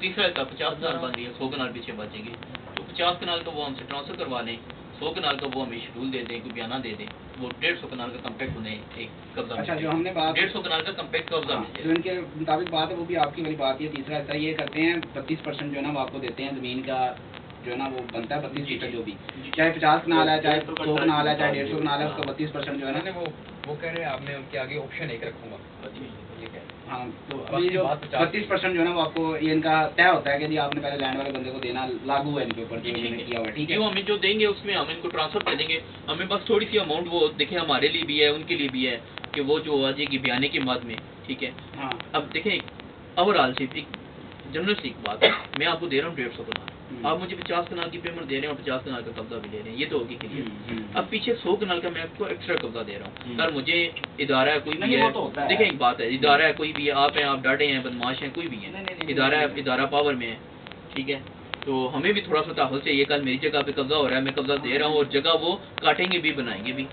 तीसरा हिस्सा 50 कनाल बन रही है, 100 कनाल पीछे बचेंगे, तो 50 कनाल का वो हमसे ट्रांसफर करवा लें, 100 कनाल का वो हमें शेड्यूल दे दें, कोई बयाना दे दें, वो 150 कनाल का कम्पैक्ट उन्हें एक कब्जा। अच्छा, जो हमने बात 150 कनाल का कम्पैक्ट कब्जा मिल जाए, जो इनके मुताबिक बात है वो भी आपकी वाली बात है। तीसरा हिस्सा ये करते हैं 32% जो है ना वो आपको देते हैं, ज़मीन का जो है ना वो बनता है 32% जो भी, चाहे 50 कनाल है, चाहे 100 कनाल है, चाहे 150 कनाल है, उसका 32% जो है ना वो कह रहे हैं आपने उनके आगे ऑप्शन एक रखूंगा। हाँ, तो अभी जो 32% जो है ना वो आपको ये इनका तय होता है कि जी आपने पहले लैंड वाले बंदे को देना, लागू है इनके ऊपर जो इन्होंने किया हुआ। ठीक है, जो हमें जो देंगे उसमें हम इनको ट्रांसफर कर देंगे, हमें बस थोड़ी सी अमाउंट वो देखें हमारे लिए भी है, उनके लिए भी है कि वो जो आ जाएगी बयाने के बाद में। ठीक है, हाँ, अब देखें ओवरऑल सिर्फ एक जनरल सी एक बात है, मैं आपको दे रहा हूँ 150 कनाल, आप मुझे 50 कनाल की पेमेंट दे रहे हैं और 50 कनाल का कब्जा भी ले रहे हैं, ये तो होगी क्लियर। अब पीछे 100 कनाल का मैं आपको एक्स्ट्रा कब्जा दे रहा हूँ, सर मुझे इदारा है कोई भी है, देखें एक बात है, इदारा है कोई भी है, आप हैं, आप डाटे हैं, बदमाश हैं, कोई भी है, इदारा है, इदारा पावर में है। ठीक है, तो हमें भी थोड़ा सा ताहुल चाहिए, कल मेरी जगह पे कब्जा हो रहा है, मैं कब्जा दे रहा हूँ और जगह वो काटेंगे भी बनाएंगे भी,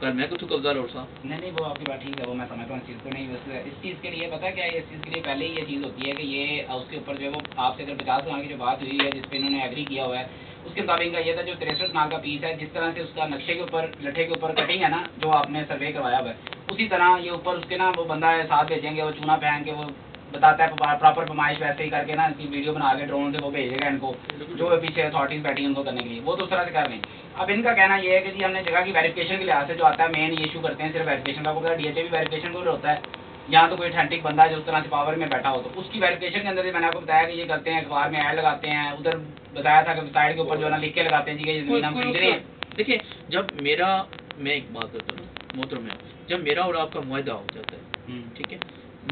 पर मैं कुछ कब्जा रोड सा नहीं वो आपकी बात ठीक है, वो मैं समझता हूँ इस चीज़ को। नहीं बस इस चीज़ के लिए पता है क्या है, इस चीज़ के लिए पहले ही ये चीज़ होती है कि ये उसके ऊपर जो है वो आपसे अगर 50 कनाल की जो बात हुई है जिस पे इन्होंने एग्री किया हुआ है, उसके मुताबिक का ये था जो 63 कनाल का पीस है, जिस तरह से उसका नक्शे के ऊपर लट्ठे के ऊपर कटिंग है ना जो आपने सर्वे करवाया हुआ है, उसी तरह ये ऊपर उसके ना वो बंदा है साथ भेजेंगे, वो चूना पहन के वो बताता है प्रॉपर फरमाइश वैसे ही करके ना इनकी वीडियो बना के ड्रोन से वो भेजेगा इनको, जो पीछे अथॉरिटीज बैठी हैं उनको करने के लिए, वो तो उस तरह से कर रहे हैं। अब इनका कहना ये है कि जी हमने जगह की वेरिफिकेशन के लिहाज से जो आता है मेन इशू करते हैं सिर्फ वेरिफिकेशन का, पता डीएचए भी वेरिफिकेशन को होता है, यहाँ तो कोई अथेंटिक बंदा है जो उस तरह से पावर में बैठा हो, तो उसकी वेरिफिकेशन के अंदर भी मैंने आपको बताया कि ये करते हैं, अखबार में ऐड लगाते हैं, उधर बताया था कि साइड के ऊपर जो है ना लिख के लगाते हैं जी कि जमीन हम खरीद रहे हैं। देखिए, जब मेरा मैं एक बात करता हूँ मोहतरम में, जब मेरा और आपका मुआहदा हो जाता है, ठीक है,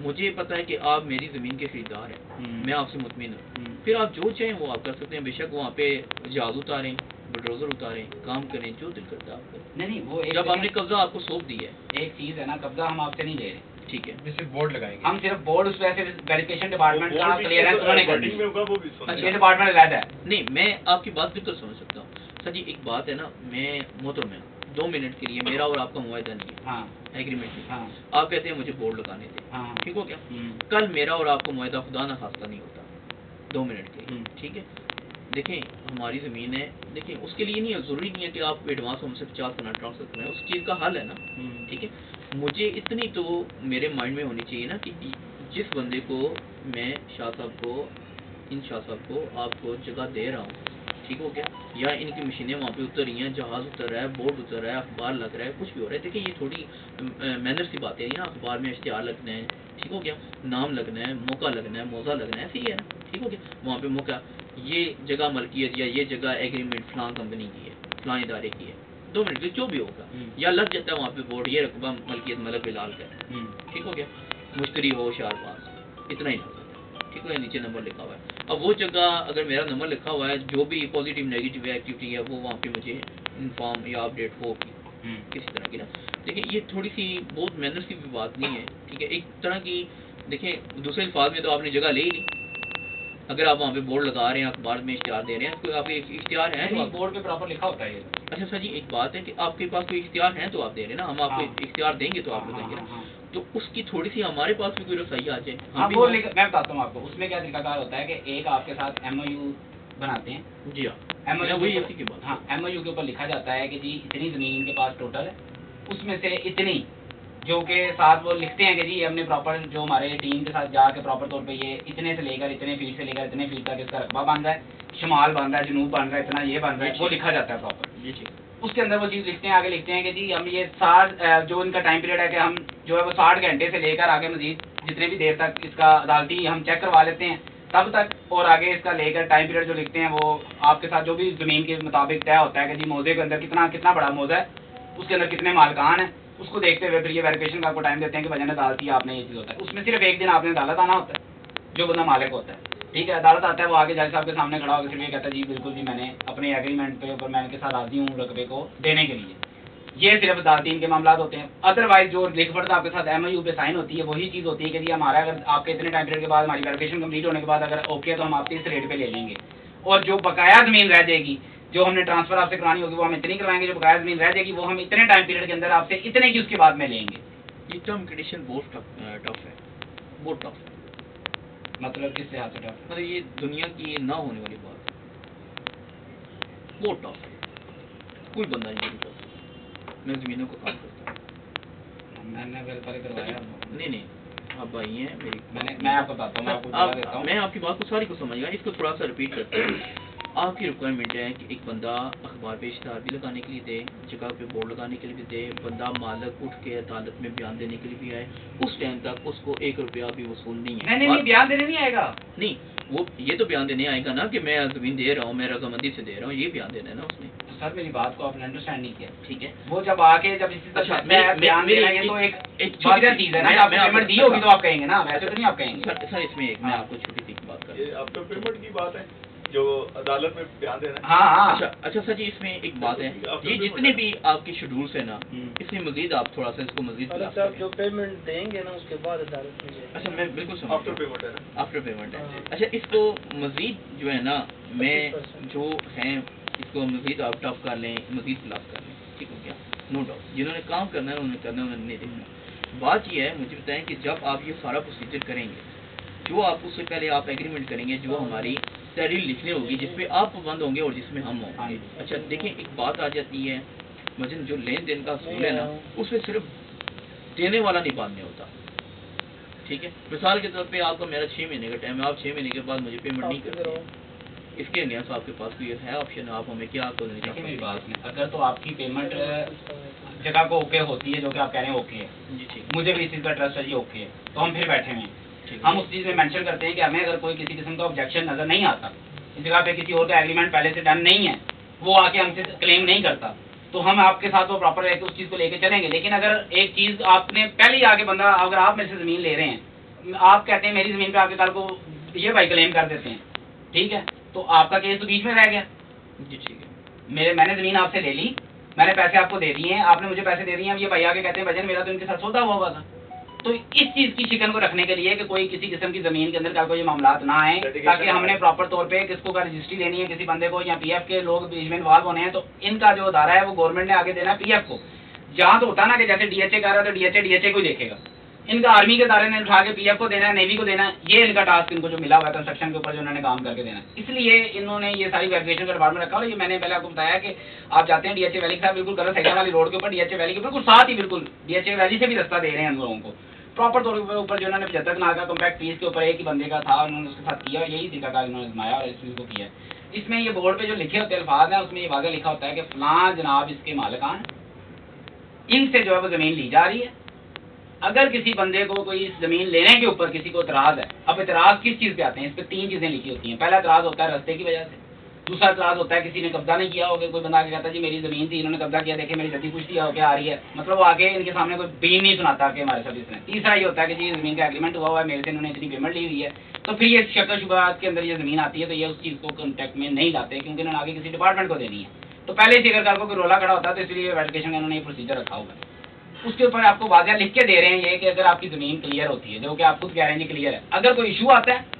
मुझे पता है कि आप मेरी ज़मीन के खरीदार हैं, मैं आपसे मुतमिन हूँ, फिर आप जो चाहें वो आप कर सकते हैं, बेशक वहाँ पे जहाज उतारें, बुलडोजर उतारें, काम करें, जो दिल करता है आप करें। नहीं वो जब आपने कब्जा आपको सौंप दिया है, एक चीज़ है ना, कब्जा हम आपसे नहीं ले रहे, ठीक है, सिर्फ बोर्ड लगाएंगे, हम सिर्फ बोर्ड उस वैसे वेरिफिकेशन डिपार्टमेंट का क्लियरेंस उन्होंने कर दी, अच्छा ये डिपार्टमेंट अलग है। नहीं, मैं आपकी बात बिल्कुल समझ सकता हूँ सर जी। एक बात है ना, मैं मोहतरम में 2 मिनट के लिए मेरा और आपका मुआहदा नहीं है, हाँ, एग्रीमेंट नहीं, हाँ, आप कहते हैं मुझे बोर्ड लगाने दें, हाँ, ठीक हो क्या, कल मेरा और आपका मुआहदा खुदा ना खास्ता नहीं होता 2 मिनट के लिए, ठीक है, देखें हमारी ज़मीन है, देखें उसके लिए नहीं है, ज़रूरी नहीं है कि आप एडवांस हमसे 50 कनाल ट्रांसफर करें, उस चीज़ का हल है ना, ठीक है। मुझे इतनी तो मेरे माइंड में होनी चाहिए ना कि जिस बंदे को मैं शाह साहब को, इन शाह साहब को आपको जगह दे रहा हूँ, ठीक हो क्या, या इनकी मशीनें वहाँ पे उतर रही हैं, जहाज़ उतर रहा है, बोर्ड उतर रहा है, अखबार लग रहा है, कुछ भी हो रहा है, देखिए ये थोड़ी मैनर सी बातें हैं ना, अखबार में इश्तिहार लगना है, ठीक हो गया, नाम लगना है, मौका लगना है, मौजा लगना है, ऐसे ही है ना, ठीक हो गया, वहाँ पे मौका, ये जगह मलकियत या ये जगह एग्रीमेंट फलां कंपनी की है, फलां इदारे की है, 2 मिनट के जो भी होगा, या लग जाता है वहाँ पे बोर्ड, ये रकबा मलकियत मलक बिलाल का, ठीक हो गया, मुश्तरी हो शारबाज, इतना ही लग जाता है, ठीक है, नीचे नंबर लिखा हुआ है। अब वो जगह अगर मेरा नंबर लिखा हुआ है, जो भी पॉजिटिव नेगेटिव एक्टिविटी है वो वहाँ पे मुझे इन्फॉर्म या अपडेट होगी किसी तरह की ना। देखिए ये थोड़ी सी बहुत मैनर्स की भी बात नहीं है, ठीक है, एक तरह की, देखिए दूसरे अल्फाज में तो आपने जगह ले ही ली, अगर आप वहाँ पे बोर्ड लगा रहे हैं, अखबार में इश्तिहार दे रहे हैं, कोई आपके इश्तिहार है तो बोर्ड पे प्रॉपर लिखा होता है ये। अच्छा सर जी, एक बात है कि आपके पास कोई इख्तियार है तो आप दे रहे हैं ना, हम आपको इख्तियार देंगे तो आप बताएंगे, तो उसकी थोड़ी सी हमारे पास भी कोई रसाई आ जाए। हाँ, वो मैं बताता हूँ आपको, उसमें क्या तरीकाकार होता है कि एक आपके साथ MOU बनाते हैं। जी हाँ, MOU वही इसी की बात। हाँ, MOU के ऊपर लिखा जाता है कि जी इतनी ज़मीन इनके पास टोटल है, उसमें से इतनी जो के साथ वो लिखते हैं कि जी हमने प्रॉपर जो हमारे टीम के साथ जाके प्रॉपर तौर पे ये इतने से लेकर इतने फीट से लेकर इतने फीट तक इसका रकबा बन रहा है, शुमाल बन रहा है, जनूब बन रहा है, इतना ये बन रहा है, वो लिखा जाता है प्रॉपर। जी ठीक, उसके अंदर वो चीज़ लिखते हैं, आगे लिखते हैं कि जी हम ये 60 जो इनका टाइम पीरियड है कि हम जो है वो 60 घंटे से लेकर आगे मजीद जितने भी देर तक इसका अदालती हम चेक करवा लेते हैं तब तक, और आगे इसका लेकर टाइम पीरियड जो लिखते हैं वो आपके साथ जो भी ज़मीन के मुताबिक तय होता है कि जी मौजे के अंदर कितना बड़ा मौजा है, उसके अंदर कितने मालकान हैं, उसको देखते हुए फिर ये वेरिफिकेशन का आपको टाइम देते हैं कि वजन अदालती आपने ये चीज़ होता है, उसमें सिर्फ एक दिन आपने अदालत आना होता है, जो बंदा मालिक होता है, ठीक है, अदालत आता है, वो आगे जज साहब के सामने खड़ा होकर सिर्फ ये कहता है जी बिल्कुल जी मैंने अपने एग्रीमेंट पे ऊपर मैं इनके साथ राजी हूँ रकबे को देने के लिए, ये सिर्फ अदालती इनके मामला होते हैं। अदरवाइज जो लिख पढ़ता आपके साथ MOU पे साइन होती है वही चीज़ होती है कि जी हमारा अगर आपके इतने टाइम पीरियड के बाद हमारी वेरिफिकेशन कंप्लीट होने के बाद अगर ओके तो हम आपसे इस रेट पे ले लेंगे, और जो बकाया ज़मीन रह जाएगी जो हमने ट्रांसफर आपसे करानी होगी वो हम इतनी करवाएंगे, जो बकाया ज़मीन रह जाएगी वो हम इतने टाइम पीरियड के अंदर आपसे इतने की उसके बाद में लेंगे। ये टर्म कंडीशन बहुत टफ है, बहुत टफ है। मतलब किस लिहाज से टफ? मतलब ये दुनिया की ना होने वाली बात है, बहुत टफ है, कोई बंदा नहीं कर सकता। मैं जमीनों को काम करता हूँ, मैंने वेरीफाई करवाया। नहीं आप भाई हैं मेरी, मैं आपको बताता हूँ, मैं आपको बता देता हूँ। मैं आपकी बात को सारी को समझ गया, इसको थोड़ा सा रिपीट करते हैं। आपकी रिक्वायरमेंट है कि एक बंदा अखबार पे इश्तहार भी लगाने के लिए दे, जगह पे बोर्ड लगाने के लिए भी दे, बंदा मालक उठ के अदालत में बयान देने के लिए भी आए, उस टाइम तक उसको 1 रुपया भी वसूल नहीं है। नहीं बयान देने नहीं आएगा। नहीं, वो ये तो बयान देने आएगा ना कि मैं जमीन दे रहा हूँ, मैं रजामंदी से दे रहा हूँ, ये बयान देना है ना उसने। सर मेरी बात को आपने अंडरस्टैंड नहीं किया। ठीक है, वो जब आके जब इसी तरह बयान देना, ये तो एक छोटी चीज है ना, आपने पेमेंट दी होगी तो आप कहेंगे ना, वैसे तो नहीं आप कहेंगे। सर इसमें एक मैं आपको छोटी सी बात कर, ये आफ्टर पेमेंट की बात है जो अदालत में बयान देना है। हाँ अच्छा सर जी, इसमें एक बात है, ये जितने भी आपके शेड्यूल्स है ना, इसमें मजीद आप थोड़ा सा इसको मजीद जो पेमेंट देंगे ना उसके बाद अदालत में जाएगा। अच्छा मैं बिल्कुल समझ आफ्टर पेमेंट है ना, आफ्टर पेमेंट है। अच्छा इसको मजीद जो है ना, मैं जो हैं इसको मजीद आप टफ कर लें, मजीद क्लास कर लें, ठीक हो गया, नो डाउट। जिन्होंने काम करना है उन्होंने करना है, उन्होंने नहीं देखना। बात ये है, मुझे बताएं कि जब आप ये सारा प्रोसीजर करेंगे, जो आप उससे पहले आप एग्रीमेंट करेंगे, जो हमारी तहरीर लिखनी होगी, जिसपे आप पाबंद होंगे और जिसमें हम होंगे। अच्छा देखें, एक बात आ जाती है, मजन जो लेन देन का असूल है ना, उसमें सिर्फ देने वाला नहीं बांधने होता, ठीक है। मिसाल के तौर पे आपका मेरा 6 महीने का टाइम है, आप 6 महीने के बाद मुझे पेमेंट नहीं करते, इसके अगेंस्ट आपके पास कोई है ऑप्शन, आप हमें क्या कर देखिए मेरी बात में, अगर तो आपकी पेमेंट जगह को ओके होती है, जो कि आप कह रहे हैं ओके है, जी ठीक, मुझे भी इस चीज़ का ट्रस्ट है जी, ओके है, तो हम फिर बैठे हुए हैं। ठीक हम उस चीज़ में मेंशन करते हैं कि हमें अगर कोई किसी किस्म का ऑब्जेक्शन नजर नहीं आता, इस जगह पे किसी और का एग्रीमेंट पहले से डन नहीं है, वो आके हमसे क्लेम नहीं करता, तो हम आपके साथ वो प्रॉपर उस चीज़ को लेके चलेंगे। लेकिन अगर एक चीज़ आपने पहले ही आके बंदा, अगर आप मेरे से ज़मीन ले रहे हैं, आप कहते हैं मेरी ज़मीन पे आके कल को ये भाई क्लेम कर देते हैं, ठीक है, तो आपका केस तो बीच में रह गया। जी ठीक है, मैंने ज़मीन आपसे ले ली, मैंने पैसे आपको दे दिए हैं, आपने मुझे पैसे दे दिए हैं, अब ये भाई आके कहते हैं भजन मेरा तो इनके साथ सौदा हुआ था। तो इस चीज़ की शिकन को रखने के लिए कि कोई किसी किस्म की ज़मीन के अंदर का कोई मामलात ना आए, ताकि हमने प्रॉपर तौर पे किसको का रजिस्ट्री लेनी है किसी बंदे को, या पीएफ के लोग बीच में इन्वॉल्व होने हैं, तो इनका जो अदारा है वो गवर्नमेंट ने आगे देना है पीएफ को। जहाँ तो होता ना कि जैसे डीएचए कर रहा है तो डीएचए को देखेगा, इनका आर्मी के दायरे ने उठा के पीएफ को देना है, नेवी को देना है, ये इनका टास्क इनको जो मिला हुआ है कंस्ट्रक्शन के ऊपर जो उन्होंने काम करके देना है। इसलिए इन्होंने ये सारी वेरिफिकेशन का डिपार्टमेंट रखा। और ये मैंने पहले आपको बताया कि आप जाते हैं डीएचए वैली के साथ बिल्कुल गलत है वाली रोड के ऊपर, डीएचए वैली के बिल्कुल साथ ही, बिल्कुल डीएचए वैली से भी रास्ता दे रहे हैं उन लोगों को प्रॉपर तौर के ऊपर। जो उन्होंने 75 कनाल का कॉम्पैक्ट पीस के ऊपर एक ही बंदे का था, उन्होंने उसके साथ किया, यही तरीका इन्होंने आजमाया और इस चीज़ को किया। इसमें ये बोर्ड पे जो लिखे होते अल्फाज हैं, उसमें ये वाज़ेह लिखा होता है कि फलां जनाब इसके मालिकान, इनसे जो है वो ज़मीन ली जा रही है। अगर किसी बंदे को कोई ज़मीन लेने के ऊपर किसी को इतराज़ है, अब इतराज़ किस चीज़ पे आते हैं, इस पर 3 चीज़ें लिखी होती हैं। पहला इतराज़ होता है रास्ते की वजह से, दूसरा इतराज़ होता है किसी ने कब्जा नहीं किया होगा, कोई बंदा आके कहता है जी मेरी ज़मीन थी, इन्होंने कब्जा किया, देखे मेरी जद्दी कुछ दिया हो क्या आ रही है, मतलब वो आगे इनके सामने कोई बीन नहीं सुनाता कि हमारे साथ इसने। तीसरा ये होता है कि जी ज़मीन का एग्रीमेंट हुआ है, मेरे से इन्होंने इतनी पेमेंट ली हुई है, तो फिर ये शक शुबहात के अंदर ये ज़मीन आती है, तो ये उस चीज़ को कॉन्टैक्ट में नहीं लाते क्योंकि इन्होंने आगे किसी डिपार्टमेंट को देनी है। तो पहले से अगर कोई रोला खड़ा होता है तो इसलिए वेरिफिकेशन का इन्होंने ये प्रोसीजर रखा हुआ है। उसके ऊपर आपको वाज़ेह लिख के दे रहे हैं ये कि अगर आपकी ज़मीन क्लियर होती है, जो कि आप खुद कह रहे हैं क्लियर है, अगर कोई इशू आता है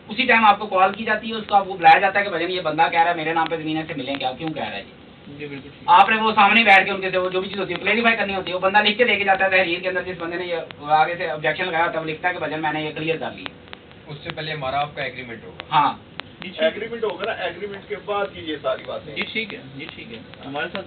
उसी टाइम आपको कॉल की जाती है, उसको आपको बुलाया जाता है कि भजन ये बंदा कह रहा है मेरे नाम पे ज़मीन है, से मिलें क्या, क्यों कह रहा है जी। बिल्कुल ठीक। आपने वो सामने बैठ के उनके से वो जो भी चीज़ होती है क्लेरिफाई करनी होती है, वो बंदा लिख के लेके जाता है तहरीर के अंदर, जिस बंदे ने ये आगे से ऑब्जेक्शन लगाया तब लिखता है कि भजन मैंने ये क्लियर कर लिया। उससे पहले हमारा आपका एग्रीमेंट होगा। हाँ एग्रीमेंट होगा ना, एग्रीमेंट के बाद की ये सारी बातें। जी ठीक है, जी ठीक है, हमारे साथ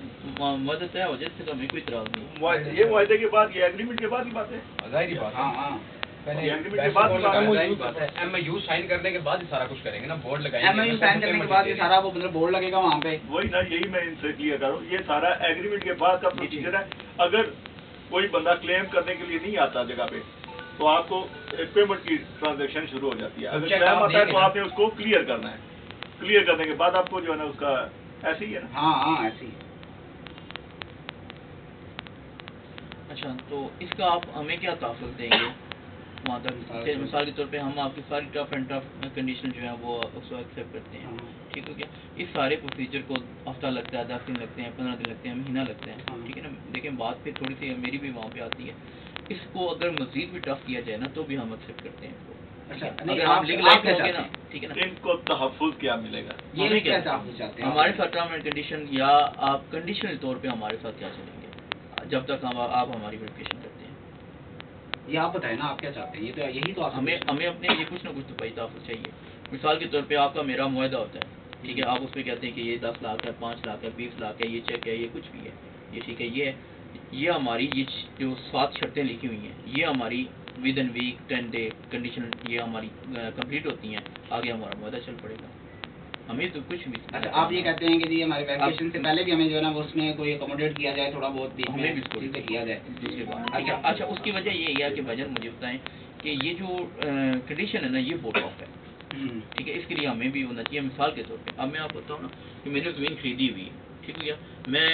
मदद तय हो जाए, इससे तो हमें कोई इतराज़ नहीं। ये मुआहदे के बाद, ये एग्रीमेंट के बाद की बात है। जाहिर बात है। हाँ पहले ये agreement के बाद जाहिर बात है, MOU साइन करने के बाद ही सारा कुछ करेंगे ना, बोर्ड लगाएंगे, MOU साइन करने के बाद ये सारा वो मतलब बोर्ड लगेगा वहाँ पे। वही ना, यही मैं इनसे क्लियर कर रहा हूँ, ये सारा एग्रीमेंट के बाद का प्रोसीजर है। अगर कोई बंदा क्लेम करने के लिए नहीं आता जगह पे, तो आपको पेमेंट की ट्रांजेक्शन शुरू हो जाती है। अगर चेक क्लेम आप आता है तो देंगे आपने उसको क्लियर करना है, क्लियर करने के बाद आपको जो है ना उसका ऐसे ही है ना। हाँ ऐसे ही। अच्छा तो इसका आप हमें क्या तहफ़्फ़ुज़ देंगे वहाँ तक? मिसाल के तौर पे हम आपकी सारी टफ एंड टफ कंडीशन जो है वो उसको एक्सेप्ट करते हैं, ठीक है क्या? इस सारे प्रोसीजर को हफ्ता लगता है, 10 दिन लगते हैं, 15 दिन लगते हैं, महीना लगता है, ठीक है ना। देखें बात पे थोड़ी सी मेरी भी वहाँ पे आती है, इसको अगर मजीद भी टफ किया जाए ना तो भी हम एक्सेप्ट करते हैं इसको। अगर हम लीगलाइज होंगे ना, ठीक है ना, इनको तहफ़्फ़ुज़ क्या मिलेगा? ये क्या चाहते हैं हमारे साथ टर्म एंड कंडीशन, या आप कंडीशनल तौर पे हमारे साथ क्या चलेंगे जब तक हम आप हमारी वेरिफिकेशन करते हैं? ये आप बताएं ना, आप क्या चाहते हैं? ये तो यही तो आप हमें अपने ये कुछ ना कुछ तो भाई तहफ़्फ़ुज़ चाहिए। मिसाल के तौर पे आपका मेरा मुआहदा होता है, ठीक है, आप उसमें कहते हैं कि ये 10 लाख है, 5 लाख है, 20 लाख है, ये चेक है, ये कुछ भी है, ये ठीक है, ये हमारी ये जो 7 शर्तें लिखी हुई हैं, ये हमारी within week 10 day condition ये हमारी कंप्लीट होती हैं, आगे हमारा मुआहदा चल पड़ेगा। हमें तो कुछ भी। अच्छा, आप ये कहते हैं कि जी हमारे वैकेशन से पहले भी हमें जो है ना वो उसमें कोई अकोमोडेट किया जाए, थोड़ा बहुत भी हमें भी चीज़ें किया जाए। दूसरी बात। अच्छा उसकी वजह ये है कि भजन मुझे बताएं कि ये जो कंडीशन है ना, ये बोट ऑफ है, ठीक है, इसके लिए हमें भी होना चाहिए। मिसाल के तौर पे अब मैं आपको बताऊँ ना कि मैंने ज़मीन खरीदी हुई है, ठीक है, मैं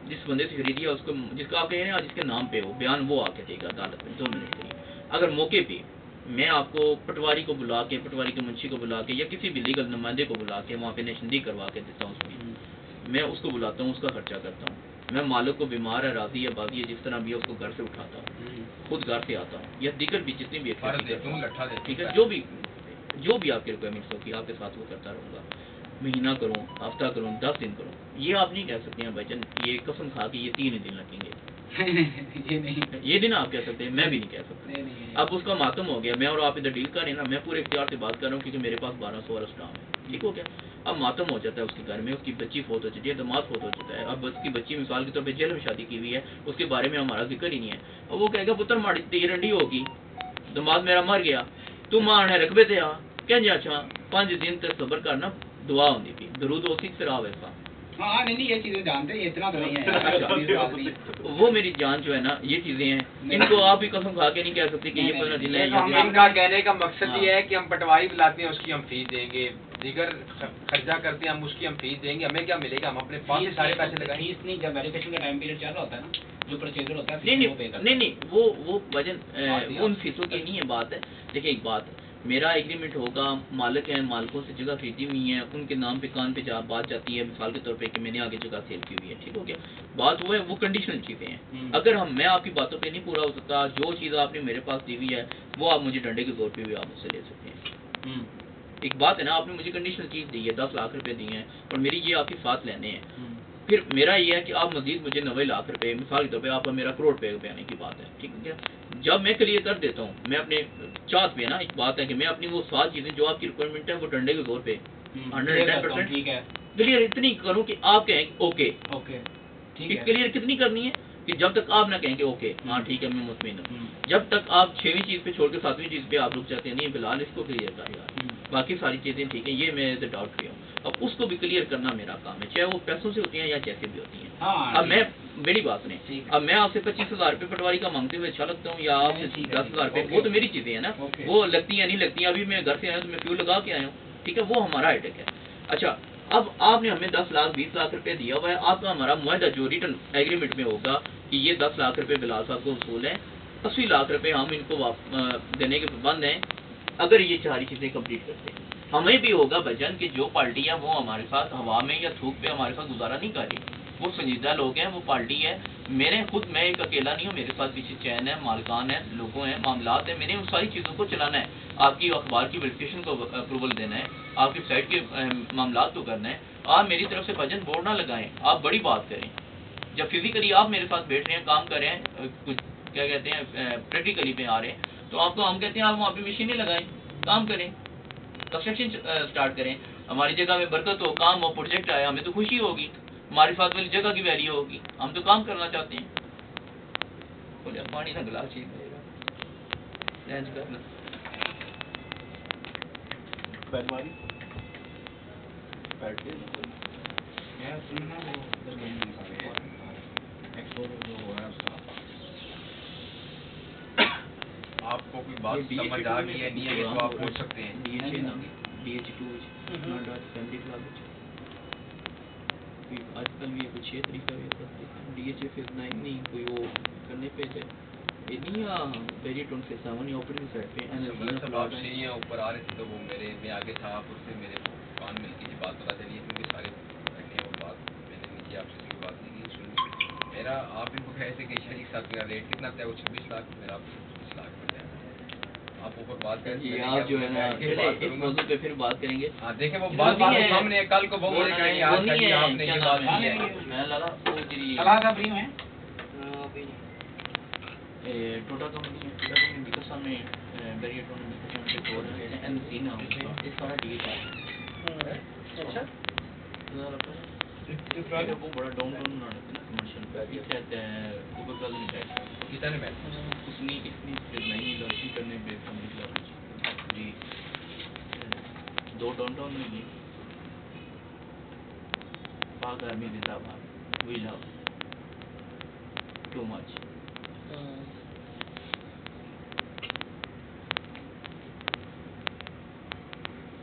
जिस बंदे से खरीदी है उसको, जिसका आप कह रहे हैं जिसके नाम पे हो बयान, वो आके देगा अदालत में 2 मिनट के लिए। अगर मौके पे मैं आपको पटवारी को बुला के, पटवारी के मुंशी को बुला के या किसी भी लीगल नुमाइंदे को बुला के वहाँ पे निशानदी करवा के देता हूँ उसमें, मैं उसको बुलाता हूँ, उसका खर्चा करता हूँ, मैं मालिक को बीमार है, राजी है, बागी है, जिस तरह भी है उसको घर से उठाता हूँ, खुद घर से आता हूँ, या दीगर भी जितनी भी ठीक है, जो भी आपकी रिक्वायरमेंट्स होगी आपके साथ वो करता रहूँगा। महीना करूँ, हफ्ता करूँ, 10 दिन करूँ, ये आप नहीं कह सकते हैं भाईजान ये कसम खा के ये 3 दिन लगेंगे। ये नहीं, ये दिन आप कह सकते हैं, मैं भी नहीं कह सकता। अब उसका मातम हो गया, मैं और आप इधर डील कर रहे हैं ना, मैं पूरे इख्तियार से बात कर रहा हूँ क्योंकि मेरे पास 1200 वाला स्टाफ है, ठीक हो गया। अब मातम हो जाता है उसके घर में, उसकी बच्ची फोत हो चुकी है, दामाद फोत हो चुका है, अब उसकी बच्ची मिसाल के तौर पर जेल में शादी की हुई है, उसके बारे में हमारा जिक्र ही नहीं है। अब वो कहेगा पुत्र माड़ी तेरी रंडी होगी, दामाद मेरा मर गया, तू मां ने रकबे ते आ कह अच्छा 5 दिन तक सबर करना, दुआ होती थी, दरूद होती फिर आ वैसा। हाँ नहीं ये चीजें जानते हैं, इतना तो नहीं है। वो मेरी जान जो है ना, ये चीजें हैं, इनको आप ही कसम खा के नहीं कह सकते कि ये 15 दिन है। इनका कहने का मकसद ये है कि हम पटवारी बुलाते हैं, उसकी हम फीस देंगे, दीगर खर्चा करते हैं हम, उसकी हम फीस देंगे, हमें क्या मिलेगा? हम अपने पास से सारे पैसे लगाएंगे। फीस नहीं, जब वेरिफिकेशन का टाइम पीरियड चल रहा होता है ना, जो प्रोसीजर होता है नहीं वो वजन उन फीसों की नहीं है बात है। देखिए एक बात, मेरा एग्रीमेंट होगा, मालिक हैं, मालिकों से जगह खरीदी हुई है, उनके नाम पे कान पे बात जाती है, मिसाल के तौर पे कि मैंने आगे जगह सेल की हुई है, ठीक हो गया, बात वो है, वो कंडीशनल चीज़ें हैं। अगर मैं आपकी बातों पे नहीं पूरा हो सकता, जो चीज़ आपने मेरे पास दी हुई है वो आप मुझे डंडे के जोर पे भी आप मुझसे ले सकते हैं। एक बात है ना, आपने मुझे कंडीशनल चीज़ दी है, 10 लाख रुपए दिए हैं और मेरी ये आपके साथ लेने हैं, फिर मेरा ये है कि आप मजीद मुझे 90 लाख रुपए, मिसाल के तौर पे आपका मेरा करोड़ रुपए पे आने की बात है, ठीक है। जब मैं क्लियर कर देता हूँ, मैं अपने चाहत पे ना, एक बात है कि मैं अपनी वो 7 चीज़ें जो आपकी रिक्वायरमेंट है वो डंडे के जोर पे 110% क्लियर इतनी करूँ कि आप कहें ओके, क्लियर कितनी करनी है कि जब तक आप ना कहें कि ओके हाँ ठीक है मैं मुतमिन हूँ, जब तक आप 6वीं चीज़ पे छोड़ के 7वीं चीज़ पे आप रुक जाते हैं, नहीं फिलहाल इसको क्लियर कर यार, बाकी सारी चीज़ें ठीक है, ये मैं डाउट फ्री हूँ। अब उसको भी क्लियर करना मेरा काम है, चाहे वो पैसों से होती हैं या जैसे भी होती हैं। अब मैं मेरी बात नहीं, अब मैं आपसे 25,000 रुपये पटवारी का मांगते हुए अच्छा लगता हूँ या आपसे 10,000 रुपये, वो तो मेरी चीज़ें हैं ना, वो लगती हैं नहीं लगती हैं। अभी मैं घर से आया तो मैं फ्यूल लगा के आया हूँ, ठीक है, वो हमारा हेडेक है। अच्छा अब आपने हमें 10 लाख 20 लाख रुपए दिया हुआ है, आपका हमारा मुआहदा जो रिटर्न एग्रीमेंट में होगा कि ये 10 लाख रुपए बिलाल साहब को वसूल है, 80 लाख रुपए हम इनको देने के पाबंद हैं अगर ये सारी चीज़ें कंप्लीट करते हैं। हमें भी होगा भजन कि जो पार्टियां वो हमारे साथ हवा में या थूक पे हमारे साथ गुजारा नहीं कर रही, वो संजीदा लोग हैं, वो पार्टी है, मेरे खुद मैं एक अकेला नहीं हूँ, मेरे साथ पीछे चैन है, मालकान है, लोगों हैं, मामलात है, मैंने उन सारी चीज़ों को चलाना है, आपकी अखबार की वेरिफिकेशन को अप्रूवल देना है, आपकी साइट के मामलात को करना है। आप मेरी तरफ से भजन बोर्ड ना लगाएं, आप बड़ी बात करें। जब फिजिकली आप मेरे साथ बैठ रहे हैं, काम कर रहे हैं, कुछ क्या कहते हैं प्रैक्टिकली पे आ रहे हैं, तो आपको हम कहते हैं आप वहाँ पे मशीनें लगाएं, काम करें, कंस्ट्रक्शन स्टार्ट करें, हमारी जगह में बरकत हो, काम हो, प्रोजेक्ट आए, हमें तो खुशी होगी, हमारे साथ वाली जगह की वैल्यू होगी, हम तो काम करना चाहते हैं। बोले पानी ना गिलास चाहिए करना आपको कोई बात समझ आ गई है नहीं है तो आप पूछ सकते हैं। आजकल भी कुछ 6 तरीका भी करते हैं, DHA फेज 9 नहीं कोई वो करने पे है ये नहीं, वेरी 27 ऑपरेटिंग साइड पे मतलब सब आप सही है ऊपर आ रहे थे तो वो मेरे में आगे था, आप उससे मेरे कान मिल की बात पता चली है क्योंकि सारे बैठे वो बात मैंने नीचे आपसे कोई बात नहीं की सुनी। मेरा आप इनको कहे थे कि शरीक साहब का रेट कितना था, वो 26 लाख, मेरा 25 लाख में जाएगा। आप ऊपर बात करें आप जो है ना इस मौजूद पे फिर बात करेंगे। हाँ देखें वो बात सामने कल को वो मुझे कहेंगे आज कहीं आपने ये बात की है। मैं लगा वो तेरी सलाह था फ्री में टोटा कंपनी बिकॉज सामने बैरियर टोन पे छोड़ रहे हैं एनसी ना ये सारा डील है अच्छा ये वो बड़ा डाउनटाउन ना कमर्शियल ये कहते हैं ऊपर का नहीं कितने में उसने इतनी नहीं लॉन्चिंग करने पे कंप्लीट जी 2 डाउनटाउन में जी पाक आर्मी जिंदाबाद वी लव टू मच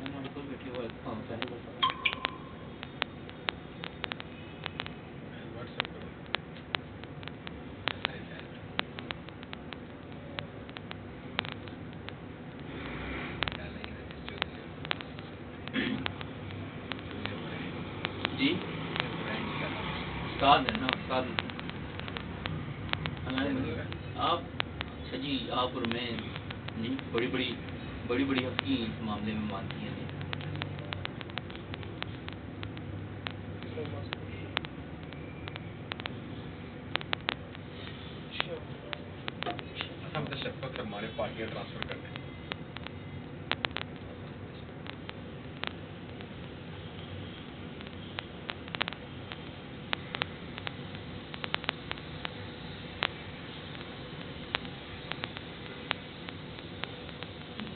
हमारे को बैठे हुए हाँ पहले बता व्हाट्सएप करो जी उस्ताद है ना उस्ताद आप अच्छा जी आप और मैं जी बड़ी बड़ी हस्ती इस मामले में मानती हैं हम तो शफकत से हमारे पार्टियां ट्रांसफर करते हैं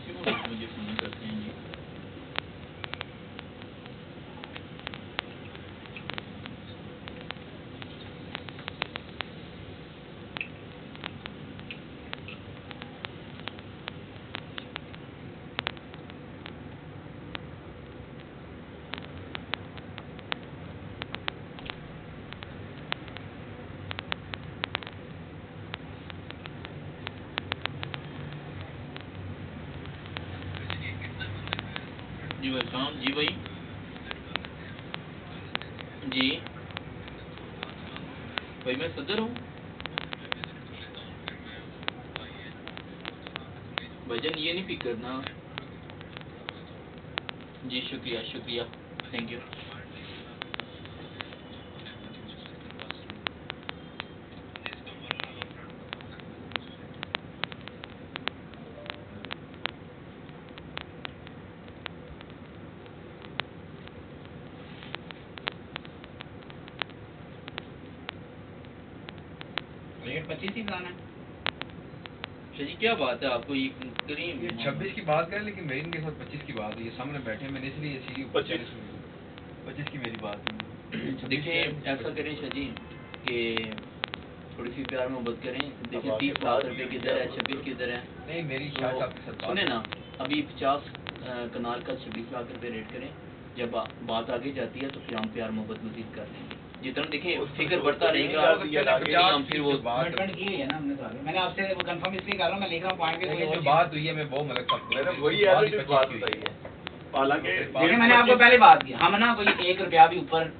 क्यों मुझे फोन करते हैं जी जी भाई साहब जी भाई जी भाई मैं सदर हूँ भाईजान ये नहीं पिक करना जी शुक्रिया शुक्रिया थैंक यू रेट 25 ही बनाना है अच्छा जी क्या बात है आपको ये करीं ये 26 की बात करें लेकिन मेरी इनके साथ 25 की बात है ये सामने बैठे हैं, मैंने इसलिए सीढ़ी 25 की मेरी बात है। देखिए ऐसा करें शाह जी कि थोड़ी सी प्यार मोहब्बत करें देखिए 30 लाख रुपए किधर है 26 किधर है नहीं मेरी तो शायद आपके साथ बात सुने ना अभी 50 कनाल का 26 लाख रुपए रेट करें जब बात आगे जाती है तो फिर हम प्यार मोहब्बत मजीद कर लेंगे जितना देखिए फिक्र बढ़ता रहेगा हम फिर वो कमिटमेंट की है ना हमने तो आगे मैंने आपसे वो कंफर्म इसलिए कर रहा हूं मैं लिख रहा हूं पॉइंट पे नहीं, जो बात हुई है मैं वो मतलब सबको मैंने वही एवरेज बात बताई है हालांकि देखिए मैंने आपको पहले बात की हम ना कोई 1 रुपया भी ऊपर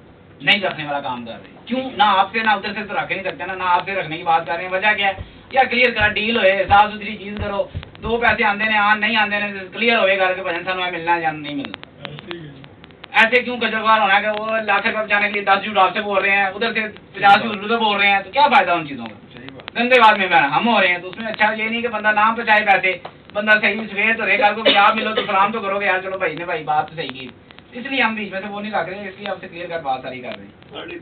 नहीं रखने वाला काम कर रहे हैं क्यों ना आपसे ना उधर से तो रख नहीं सकते ना आपसे रखने की बात कर रहे हैं वजह क्या है या क्लियर करा डील होए साफ सुथरी चीज करो 2 पैसे आंदे ने आन नहीं आंदे ने क्लियर होए करके भजन सानू मिलना या नहीं मिलना ऐसे क्यों कजरवार होना कि वो लाख रुपए बचाने के लिए 10 झूठ आपसे बोल रहे हैं उधर से 50 झूठ उधर बोल रहे हैं तो क्या फायदा उन चीजों का गंदे बात में हम हो रहे हैं तो उसमें अच्छा ये नहीं कि बंदा नाम बचाए पैसे बंदा सही सवेर तो रेखा को भी आप मिलो तो सलाम तो करोगे यार चलो भाई ने भाई बात तो सही की इसलिए हम बीच में से वो नहीं रख रहे इसलिए आपसे क्लियर कर बात सारी कर रहे हैं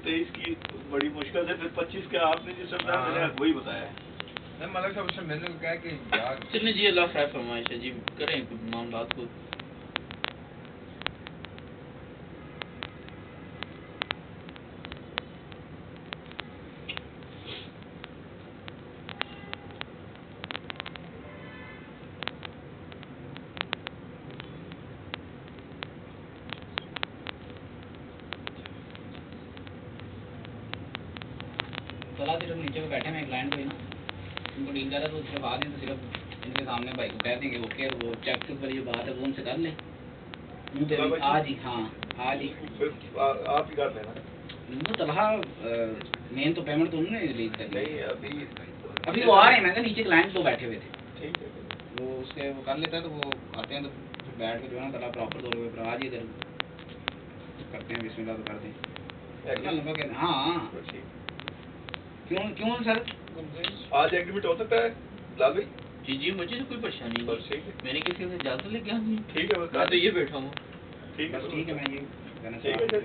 23.5 की बड़ी मुश्किल से फिर 25 के आपने जिस समय मैंने वही बताया नहीं मलिक साहब उससे मैंने कहा कि यार चलिए जी अल्लाह खैर फरमाए शाह जी करें कुछ मामलात को चला सिर्फ नीचे पे बैठे मैं क्लाइंट कोई ना उनको डील कर रहा तो सिर्फ आ दें तो सिर्फ इनके सामने भाई को कह देंगे ओके वो चेक के ऊपर ये बात है वो उनसे कर ले मुंह पे भी आज ही हाँ आज ही फिर आप ही कर लेना वो तलहा मेन तो पेमेंट तो उन्होंने रिलीज कर दी नहीं अभी वो आ रहे हैं मैं नीचे क्लाइंट तो बैठे हुए थे ठीक है वो उसके वो कर लेता है तो वो आते हैं तो फिर बैठ के जो है ना तला प्रॉपर दो रुपये पर आज ही इधर करते हैं बिस्मिल्लाह तो कर दें हाँ ठीक क्यों क्यों सर आज एग्रीमेंट हो सकता है लाल भाई? जी जी, मुझे तो कोई परेशानी बस नहीं, ठीक है, मैंने किसी से इजाजत लेके आनी है। ठीक है, बस मैं तो ये बैठा हूँ। ठीक है, बस ठीक है, मैं ये कहना ठीक है चाह सर।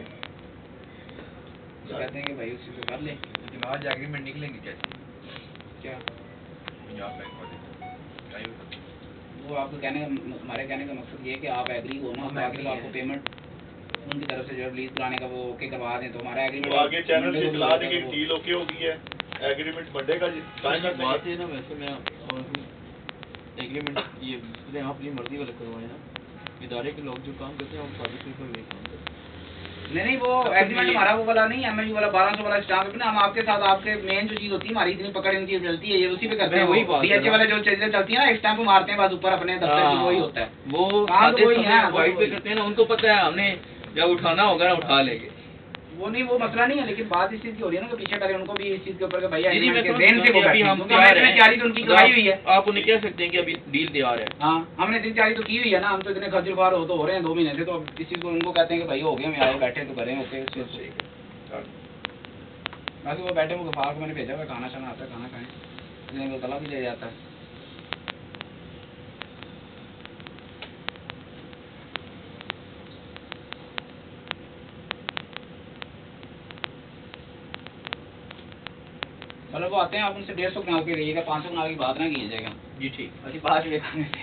तो कहते हैं कि भाई उसी से कर ले। लेकिन आज एग्रीमेंट निकलेंगे कैसे? क्या पंजाब बैंक वाले टाइम वो आपको कहने का, हमारे कहने का मकसद ये है कि आप एग्री हो ना, हम बाकी agree तो आपको हैं। पेमेंट उनकी तरफ से जो रिलीज कराने का वो ओके करवा दें, तो हमारा एग्रीमेंट वो आगे चैनल से चला देंगे, डील ओके हो गई है, एग्रीमेंट मंडे का टाइम बात बात है ना, वैसे मैं एग्रीमेंट ये इसलिए आप अपनी मर्जी वाले करवाए ना, इदारे के लोग जो काम करते हैं वो साबित पर वही काम करते हैं। नहीं वो एग्रीमेंट हमारा वो वाला नहीं, एमएयू वाला 1200 वाला स्टाम्प है ना, हम आपके साथ आपके मेन जो चीज होती है हमारी इतनी पकड़ इन चीज चलती है, ये उसी पे करते हैं। वही बात डीएचए वाले जो चीजें चलती है ना, एक स्टाम्प मारते हैं बस ऊपर अपने दफ्तर की, वही होता है। वो काम तो वही है, वाइट पे करते हैं ना, उनको पता है हमने जब उठाना होगा ना उठा लेंगे। वो नहीं, वो मसला नहीं है, लेकिन बात इस चीज की हो रही है ना कि पीछे पहले उनको भी इस चीज के ऊपर भैया जी, मैं एग्रीमेंट के समझ देन से गया वो कि अभी हम तैयारी तो उनकी करवाई हुई है। आप उन्हें कह सकते हैं कि अभी डील तैयार है। हाँ, हमने दिन तैयारी तो की हुई है ना, हम तो इतने खर्च खुआर हो रहे हैं 2 महीने से, तो अब इस चीज को उनको कहते हैं कि भाई हो गया, हम आए बैठे तो करें ओके इस चीज को। बाकी वो बैठे वो गफार को मैंने भेजा हुआ, खाना शाना आता है, खाना खाएं, इसलिए वो तला भी ले जाता है। मतलब वो आते हैं, आप उनसे 150 कनाल पे रहिएगा, 500 कनाल की बात ना की जाएगा जी ठीक। अच्छी बात ये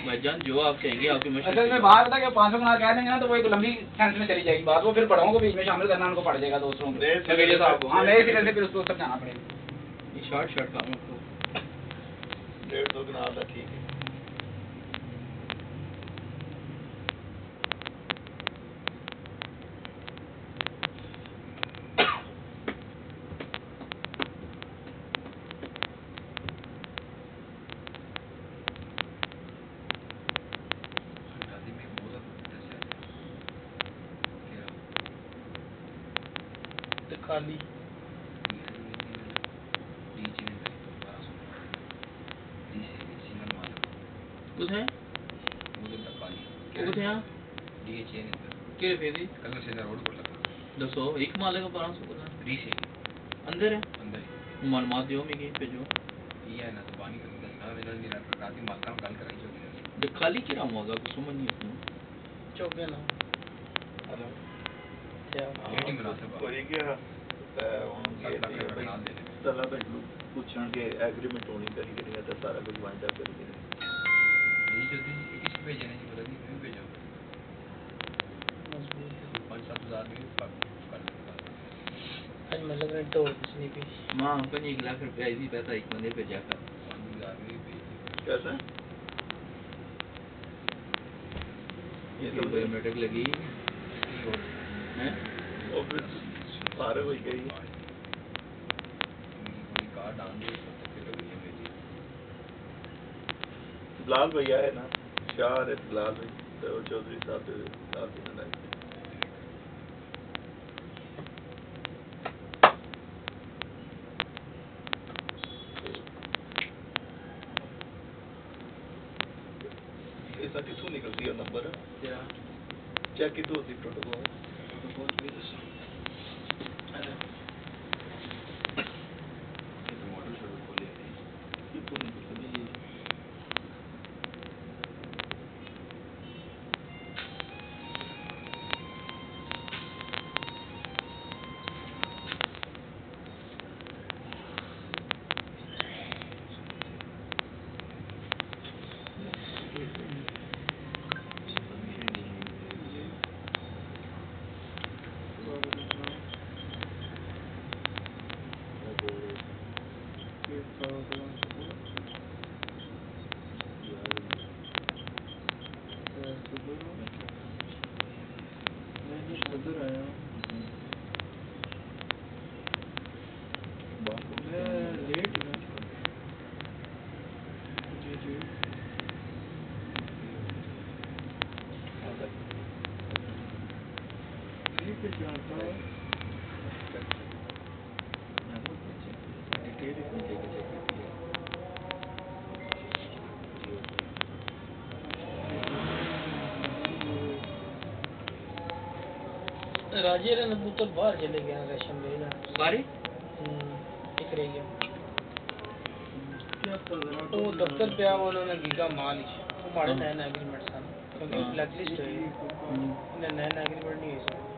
भाईजान जो आप कहेंगे आपकी मशहूर असल में बात था कि 500 कनाल कह देंगे ना, तो वो एक लंबी सेंस में चली जाएगी बात, वो फिर बड़ों को बीच में शामिल करना उनको पड़ जाएगा, दोस्तों को, नए सिरे से साहब को। हाँ, नए सिरे से फिर उसको समझाना पड़ेगा। ये शॉर्ट काम है आपको। 150 कनाल था, ठीक है। शादी में बोला जैसे तो खाली कुछ है कुछ है के फेदी दसो एक माले का 1200 को अंदर है मालूमात दियो मैं पे जो जो खाली किरा होगा कुछ समझ नहीं आता। चौके ना हेलो, क्या कोई क्या तला पे पूछण के एग्रीमेंट होनी करी तो सारा कुछ वाइंड अप करी आज मैं लग रहा है तो कुछ नहीं भी मां अपन 1 लाख रुपया इसी पैसा एक बंदे पे जाकर कैसा ये तो बायोमेट्रिक लगी है ऑफिस फारग हो गई। बिलाल भैया है ना, शाह है बिलाल भाई, तो चौधरी साहब के साथ ही ना ऐसा किथों निकलती है नंबर क्या चेक किथों होती प्रोटोकॉल किथों निकलती है राजे ने पुत्र बाहर चले गया रेशम लेना सारे दिख रही है वो दफ्तर पे आओ उन्होंने गीगा माल ही वो मारे नए एग्रीमेंट सन क्योंकि ब्लैक लिस्ट है इन्हें नए एग्रीमेंट नहीं है